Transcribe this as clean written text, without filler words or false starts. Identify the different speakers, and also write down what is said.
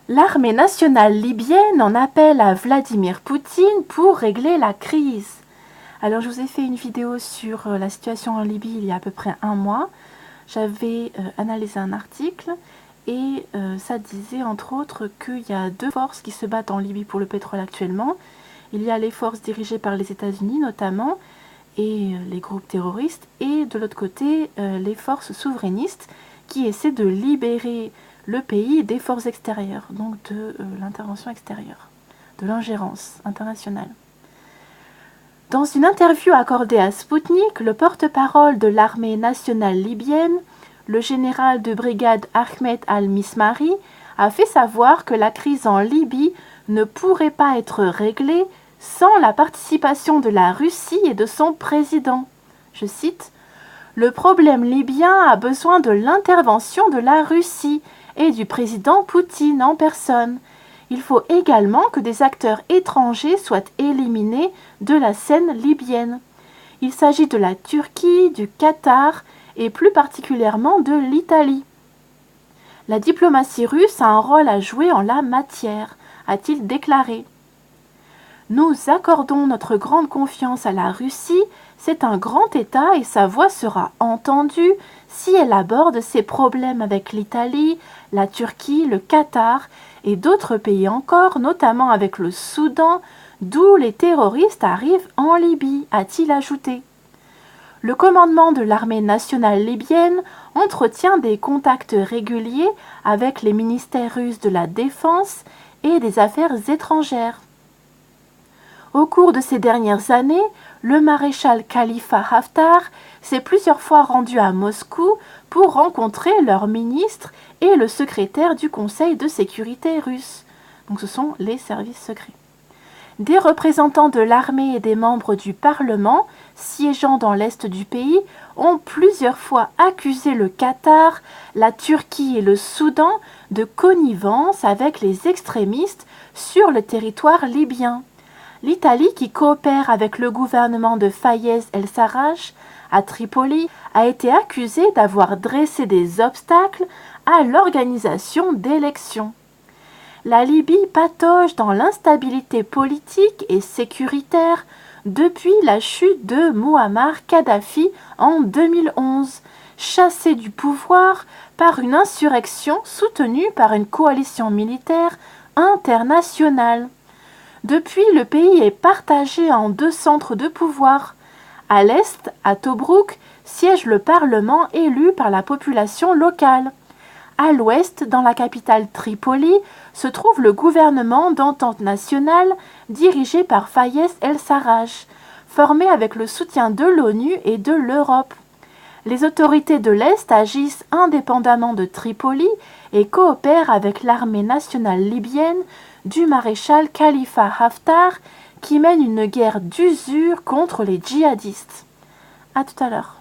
Speaker 1: L'armée nationale libyenne en appelle à Vladimir Poutine pour régler la crise. Alors je vous ai fait une vidéo sur la situation en Libye il y a à peu près un mois. J'avais analysé un article et ça disait entre autres qu'il y a deux forces qui se battent en Libye pour le pétrole actuellement. Il y a les forces dirigées par les États-Unis notamment et les groupes terroristes, et de l'autre côté les forces souverainistes qui essaient de libérer le pays des forces extérieures, donc de l'intervention extérieure, de l'ingérence internationale. Dans une interview accordée à Sputnik, le porte-parole de l'armée nationale libyenne, le général de brigade Ahmed al-Mismari, a fait savoir que la crise en Libye ne pourrait pas être réglée sans la participation de la Russie et de son président. Je cite, « Le problème libyen a besoin de l'intervention de la Russie et du président Poutine en personne. Il faut également que des acteurs étrangers soient éliminés de la scène libyenne. Il s'agit de la Turquie, du Qatar et plus particulièrement de l'Italie. La diplomatie russe a un rôle à jouer en la matière, a-t-il déclaré. Nous accordons notre grande confiance à la Russie, c'est un grand État et sa voix sera entendue si elle aborde ses problèmes avec l'Italie, la Turquie, le Qatar et d'autres pays encore, notamment avec le Soudan, d'où les terroristes arrivent en Libye, a-t-il ajouté. Le commandement de l'armée nationale libyenne entretient des contacts réguliers avec les ministères russes de la Défense et des Affaires étrangères. Au cours de ces dernières années, le maréchal Khalifa Haftar s'est plusieurs fois rendu à Moscou pour rencontrer leur ministre et le secrétaire du Conseil de sécurité russe. Donc ce sont les services secrets. Des représentants de l'armée et des membres du Parlement, siégeant dans l'est du pays, ont plusieurs fois accusé le Qatar, la Turquie et le Soudan de connivence avec les extrémistes sur le territoire libyen. L'Italie, qui coopère avec le gouvernement de Fayez el-Sarraj à Tripoli, a été accusée d'avoir dressé des obstacles à l'organisation d'élections. La Libye patauge dans l'instabilité politique et sécuritaire depuis la chute de Mouammar Kadhafi en 2011, chassé du pouvoir par une insurrection soutenue par une coalition militaire internationale. Depuis, le pays est partagé en deux centres de pouvoir. À l'est, à Tobrouk, siège le Parlement élu par la population locale. À l'ouest, dans la capitale Tripoli, se trouve le gouvernement d'entente nationale dirigé par Fayez el-Sarraj, formé avec le soutien de l'ONU et de l'Europe. Les autorités de l'Est agissent indépendamment de Tripoli et coopèrent avec l'armée nationale libyenne du maréchal Khalifa Haftar qui mène une guerre d'usure contre les djihadistes. À tout à l'heure.